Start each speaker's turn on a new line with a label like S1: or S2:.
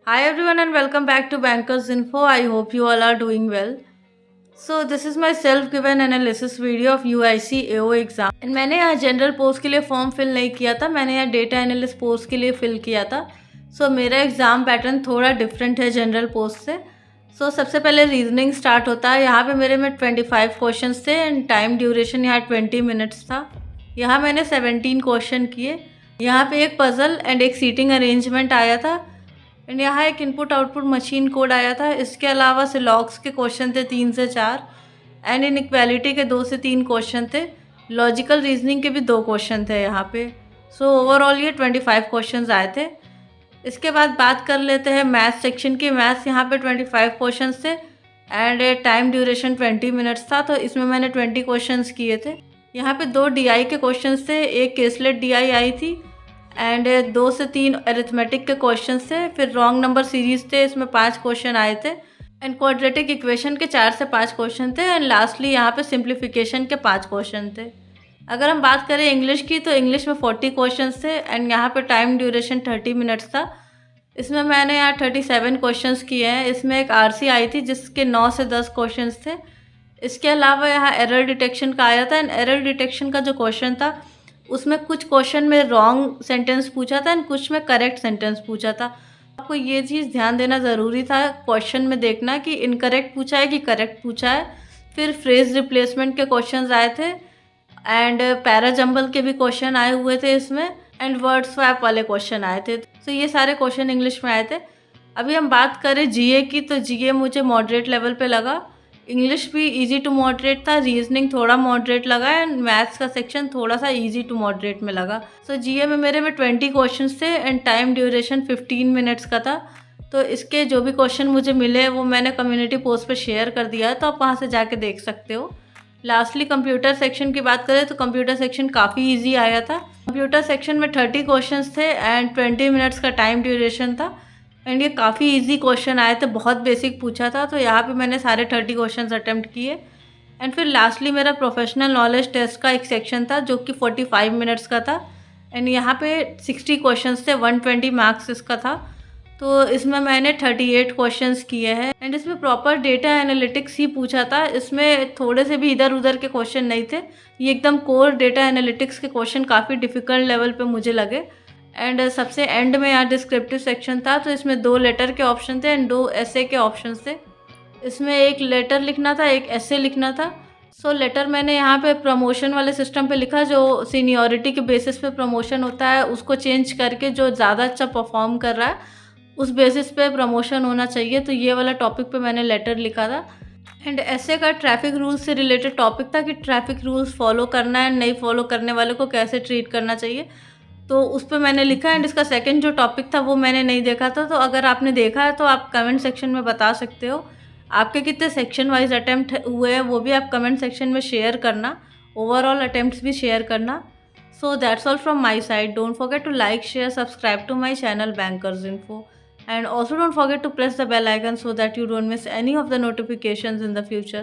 S1: Hi everyone and welcome back to Bankers Info. I hope you all are doing well. So this is my self-given analysis video of UIC AO exam. And मैंने यहाँ general post के लिए form fill नहीं किया था, मैंने यहाँ data analyst post के लिए फिल किया था. सो मेरा एग्ज़ाम पैटर्न थोड़ा डिफरेंट है जनरल पोस्ट से. सबसे पहले रीजनिंग स्टार्ट होता है. यहाँ पे मेरे में 25 क्वेश्चन थे एंड टाइम ड्यूरेशन यहाँ 20 मिनट्स था. यहाँ मैंने 17 क्वेश्चन किए. यहाँ पे एक पज़ल एंड एक सीटिंग अरेंजमेंट आया था एंड यहाँ एक इनपुट आउटपुट मशीन कोड आया था. इसके अलावा सिलॉक्स के क्वेश्चन थे 3 से 4 एंड इनइक्वालिटी के 2 से 3 क्वेश्चन थे. लॉजिकल रीजनिंग के भी 2 क्वेश्चन थे यहाँ पे. ओवरऑल ये 25 क्वेश्चंस आए थे. इसके बाद बात कर लेते हैं मैथ्स सेक्शन की. मैथ्स यहाँ पे 25 क्वेश्चंस थे एंड टाइम ड्यूरेशन 20 मिनट्स था. तो इसमें मैंने 20 क्वेश्चंस किए थे. यहाँ पे 2 डीआई के क्वेश्चंस थे, एक केसलेट डीआई आई थी एंड 2 से 3 अरिथमेटिक के क्वेश्चंस थे. फिर रॉन्ग नंबर सीरीज थे, इसमें 5 क्वेश्चन आए थे एंड क्वाड्रेटिक इक्वेशन के 4 से 5 क्वेश्चन थे एंड लास्टली यहाँ पे सिंप्लीफिकेशन के 5 क्वेश्चन थे. अगर हम बात करें इंग्लिश की तो इंग्लिश में 40 क्वेश्चंस थे एंड यहाँ पे टाइम ड्यूरेशन 30 मिनट्स था. इसमें मैंने यहाँ 37 क्वेश्चंस किए हैं. इसमें एक आरसी आई थी जिसके 9 से 10 क्वेश्चंस थे. इसके अलावा यहाँ एरर डिटेक्शन का आया था एंड एरर डिटेक्शन का जो क्वेश्चन था उसमें कुछ क्वेश्चन में रॉन्ग सेंटेंस पूछा था एंड कुछ में करेक्ट सेंटेंस पूछा था. आपको ये चीज़ ध्यान देना ज़रूरी था क्वेश्चन में देखना कि इनकरेक्ट पूछा है कि करेक्ट पूछा है. फिर फ्रेज रिप्लेसमेंट के क्वेश्चंस आए थे एंड पैराजम्बल के भी क्वेश्चन आए हुए थे इसमें एंड वर्ड स्वैप वाले क्वेश्चन आए थे. ये सारे क्वेश्चन इंग्लिश में आए थे. अभी हम बात करें जीए की तो जीए मुझे मॉडरेट लेवल पे लगा. इंग्लिश भी इजी टू मॉडरेट था, रीजनिंग थोड़ा मॉडरेट लगा एंड मैथ्स का सेक्शन थोड़ा सा इजी टू मॉडरेट में लगा. जीए में मेरे में 20 क्वेश्चंस थे एंड टाइम ड्यूरेशन 15 मिनट्स का था. तो इसके जो भी क्वेश्चन मुझे मिले वो मैंने कम्युनिटी पोस्ट पे शेयर कर दिया है, तो आप वहाँ से जाके देख सकते हो. लास्टली कंप्यूटर सेक्शन की बात करें तो कंप्यूटर सेक्शन काफ़ी इजी आया था. कंप्यूटर सेक्शन में 30 क्वेश्चंस थे एंड 20 मिनट्स का टाइम ड्यूरेशन था एंड ये काफ़ी इजी क्वेश्चन आए थे, बहुत बेसिक पूछा था. तो यहाँ पे मैंने सारे 30 क्वेश्चंस अटेम्प्ट किए एंड फिर लास्टली मेरा प्रोफेशनल नॉलेज टेस्ट का एक सेक्शन था जो कि 45 मिनट्स का था एंड यहाँ पे 60 क्वेश्चंस थे, 120 मार्क्स इसका था. तो इसमें मैंने 38 क्वेश्चंस किए हैं एंड इसमें प्रॉपर डेटा एनालिटिक्स ही पूछा था. इसमें थोड़े से भी इधर उधर के क्वेश्चन नहीं थे. ये एकदम कोर डेटा एनालिटिक्स के क्वेश्चन काफ़ी डिफ़िकल्ट लेवल पे मुझे लगे. एंड सबसे एंड में यहाँ डिस्क्रिप्टिव सेक्शन था, तो इसमें 2 लेटर के ऑप्शन थे एंड 2 ऐसे के ऑप्शन थे. इसमें एक लेटर लिखना था, एक ऐसे लिखना था. लेटर मैंने यहाँ पे प्रमोशन वाले सिस्टम पे लिखा, जो सीनियरिटी के बेसिस पे प्रमोशन होता है उसको चेंज करके जो ज़्यादा अच्छा परफॉर्म कर रहा है उस बेसिस पे प्रमोशन होना चाहिए. तो ये वाला टॉपिक पे मैंने लेटर लिखा था. एंड ऐसे का ट्रैफिक रूल्स से रिलेटेड टॉपिक था कि ट्रैफिक रूल्स फॉलो करना है, नहीं फॉलो करने वाले को कैसे ट्रीट करना चाहिए. तो उस पर मैंने लिखा एंड इसका सेकंड जो टॉपिक था वो मैंने नहीं देखा था. तो अगर आपने देखा है तो आप कमेंट सेक्शन में बता सकते हो. आपके कितने सेक्शन वाइज अटैम्प्ट हुए हैं वो भी आप कमेंट सेक्शन में शेयर करना. ओवरऑल अटैम्प्ट्स भी शेयर करना. That's all from my side. Don't forget to like, share, subscribe to my channel Bankers Info. And also don't forget to press the bell icon so that you don't miss any of the notifications in the future.